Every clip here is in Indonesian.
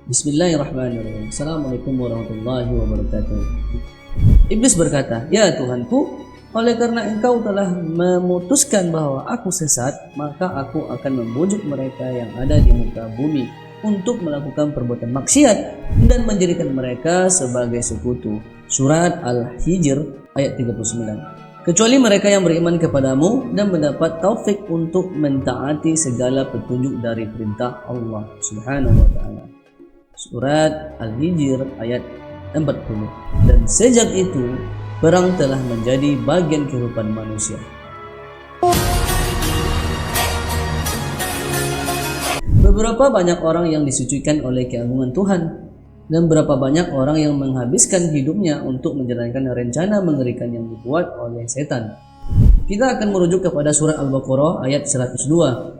Bismillahirrahmanirrahim. Assalamualaikum warahmatullahi wabarakatuh. Iblis berkata, "Ya Tuhanku, oleh karena engkau telah memutuskan bahwa aku sesat, maka aku akan membujuk mereka yang ada di muka bumi untuk melakukan perbuatan maksiat dan menjadikan mereka sebagai sekutu." Surat Al-Hijr ayat 39. Kecuali mereka yang beriman kepadamu dan mendapat taufik untuk mentaati segala petunjuk dari perintah Allah Subhanahu wa taala. Surat Al-Hijr ayat 40. Dan sejak itu perang telah menjadi bagian kehidupan manusia. Beberapa banyak orang yang disucikan oleh keagungan Tuhan, dan berapa banyak orang yang menghabiskan hidupnya untuk menjalankan rencana mengerikan yang dibuat oleh setan. Kita akan merujuk kepada surat Al-Baqarah ayat 102.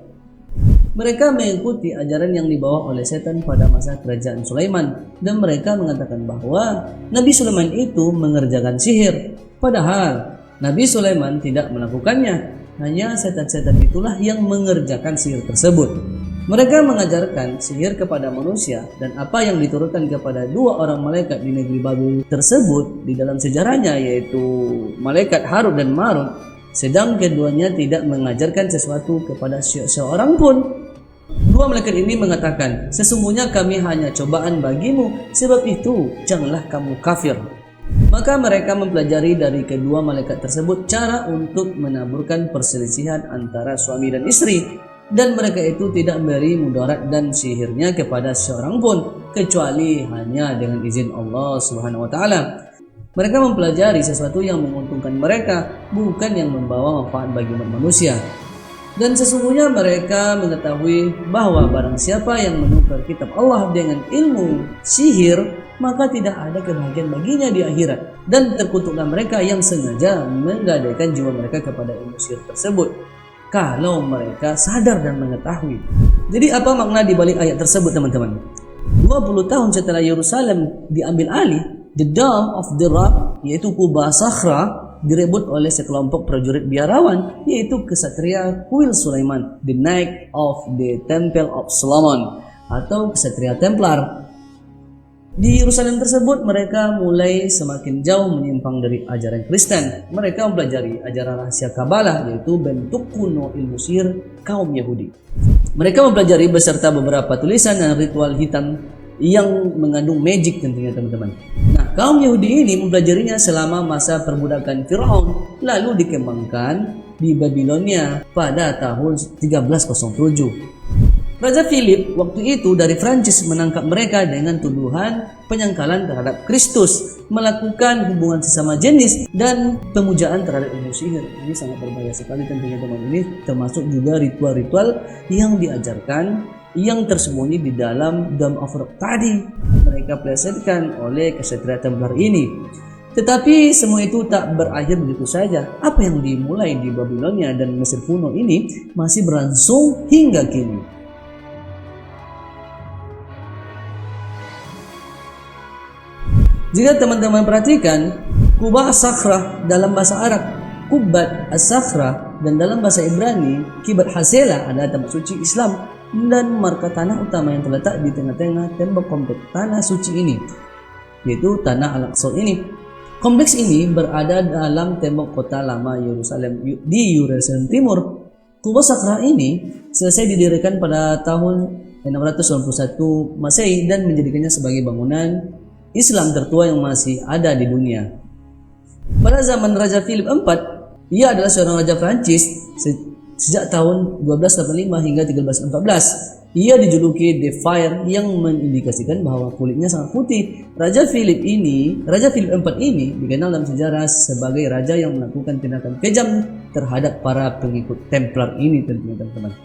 Mereka mengikuti ajaran yang dibawa oleh setan pada masa kerajaan Sulaiman, dan mereka mengatakan bahwa Nabi Sulaiman itu mengerjakan sihir. Padahal Nabi Sulaiman tidak melakukannya, hanya setan-setan itulah yang mengerjakan sihir tersebut. Mereka mengajarkan sihir kepada manusia, dan apa yang diturunkan kepada dua orang malaikat di negeri Babil tersebut di dalam sejarahnya, yaitu malaikat Harut dan Marut, sedang keduanya tidak mengajarkan sesuatu kepada seorang pun. Dua malaikat ini mengatakan, "Sesungguhnya kami hanya cobaan bagimu, sebab itu janganlah kamu kafir." Maka mereka mempelajari dari kedua malaikat tersebut cara untuk menaburkan perselisihan antara suami dan istri, dan mereka itu tidak memberi mudarat dan sihirnya kepada seorang pun kecuali hanya dengan izin Allah Subhanahu wa taala. Mereka mempelajari sesuatu yang menguntungkan mereka, bukan yang membawa manfaat bagi umat manusia. Dan sesungguhnya mereka mengetahui bahwa barang siapa yang menukar kitab Allah dengan ilmu sihir, maka tidak ada kebahagiaan baginya di akhirat, dan terkutuklah mereka yang sengaja menggadaikan jiwa mereka kepada ilmu sihir tersebut, kalau mereka sadar dan mengetahui. Jadi apa makna di balik ayat tersebut, teman-teman? 20 tahun setelah Yerusalem diambil alih, the Dome of the Rock, yaitu kubah Sakhra, direbut oleh sekelompok prajurit biarawan, yaitu kesatria kuil Sulaiman, the Knight of the Temple of Solomon, atau kesatria Templar. Di Yerusalem tersebut mereka mulai semakin jauh menyimpang dari ajaran Kristen. Mereka mempelajari ajaran rahasia Kabalah, yaitu bentuk kuno ilmu sihir kaum Yahudi. Mereka mempelajari beserta beberapa tulisan dan ritual hitam yang mengandung magic tentunya, teman-teman. Nah, kaum Yahudi ini mempelajarinya selama masa perbudakan Firaun, lalu dikembangkan di Babilonia pada tahun 1307. Raja Philip waktu itu dari Prancis menangkap mereka dengan tuduhan penyangkalan terhadap Kristus, melakukan hubungan sesama jenis, dan pemujaan terhadap ilmu sihir. Ini sangat berbahaya sekali tentunya, teman. Ini termasuk juga ritual-ritual yang diajarkan yang tersembunyi di dalam Dome of Rock tadi mereka plesetkan oleh kesatria Templar ini. Tetapi semua itu tak berakhir begitu saja. Apa yang dimulai di Babilonia dan Mesir kuno ini masih berlangsung hingga kini. Jika teman-teman perhatikan, kubah As-Sakhra dalam bahasa Arab, Kubbat As-Sakhra, dan dalam bahasa Ibrani, Kibat Hasela adalah tempat suci Islam dan marka tanah utama yang terletak di tengah-tengah tembok kompleks tanah suci ini, yaitu Tanah Al-Aqsa ini. Kompleks ini berada dalam tembok kota lama Yerusalem di Yerusalem Timur. Kubah Sakhra ini selesai didirikan pada tahun 691 Masehi dan menjadikannya sebagai bangunan Islam tertua yang masih ada di dunia. Pada zaman Raja Philip IV, ia adalah seorang raja Prancis sejak tahun 1285 hingga 1314. Ia dijuluki The Fire, yang mengindikasikan bahwa kulitnya sangat putih. Raja Philip IV ini dikenal dalam sejarah sebagai raja yang melakukan tindakan kejam terhadap para pengikut Templar ini, tentunya, teman-teman.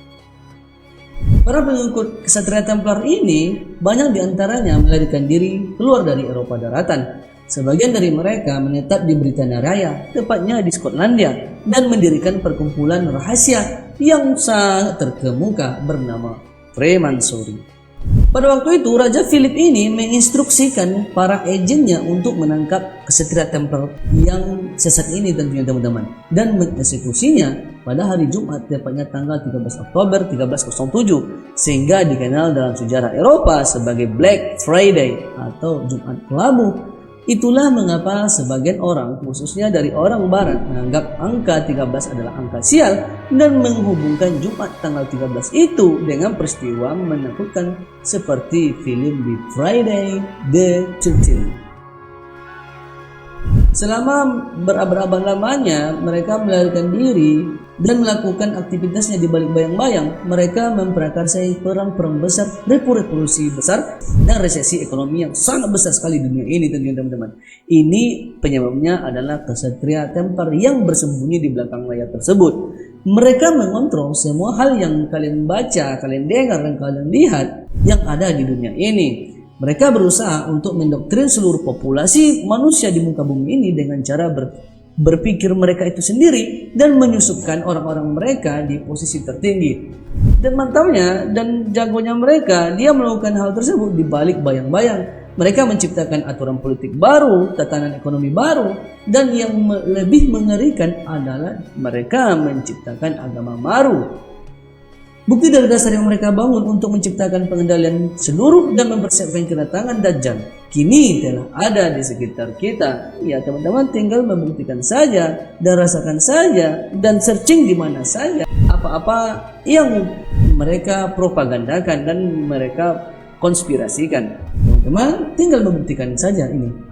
Para pengikut kesatria Templar ini banyak diantaranya melarikan diri keluar dari Eropa daratan. Sebagian dari mereka menetap di Britania Raya, tepatnya di Skotlandia, dan mendirikan perkumpulan rahasia yang sangat terkemuka bernama Freemasonry. Pada waktu itu, Raja Philip ini menginstruksikan para agennya untuk menangkap kesatria Templar yang sesat ini tentunya teman-teman, dan mengeksekusinya pada hari Jumat, tepatnya tanggal 13 Oktober 1307, sehingga dikenal dalam sejarah Eropa sebagai Black Friday atau Jumat Kelabu. Itulah mengapa sebagian orang, khususnya dari orang barat, menganggap angka 13 adalah angka sial dan menghubungkan Jumat tanggal 13 itu dengan peristiwa menakutkan seperti film The Friday the 13th. Selama berabad-abad lamanya mereka melarikan diri dan melakukan aktivitasnya di balik bayang-bayang. Mereka memprakarsai perang-perang besar, revolusi besar, dan resesi ekonomi yang sangat besar sekali di dunia ini tentunya teman-teman. Ini penyebabnya adalah kesatria Templar yang bersembunyi di belakang layar tersebut. Mereka mengontrol semua hal yang kalian baca, kalian dengar, dan kalian lihat yang ada di dunia ini. Mereka berusaha untuk mendoktrin seluruh populasi manusia di muka bumi ini dengan cara berpikir mereka itu sendiri dan menyusupkan orang-orang mereka di posisi tertinggi. Dan mantapnya dan jagonya mereka, dia melakukan hal tersebut di balik bayang-bayang. Mereka menciptakan aturan politik baru, tatanan ekonomi baru, dan yang lebih mengerikan adalah mereka menciptakan agama baru. Bukti dari dasar yang mereka bangun untuk menciptakan pengendalian seluruh dan mempersiapkan kedatangan Dajjal kini telah ada di sekitar kita. Ya teman-teman, tinggal membuktikan saja dan rasakan saja dan searching di mana saja apa-apa yang mereka propagandakan dan mereka konspirasikan. Teman-teman, tinggal membuktikan saja ini.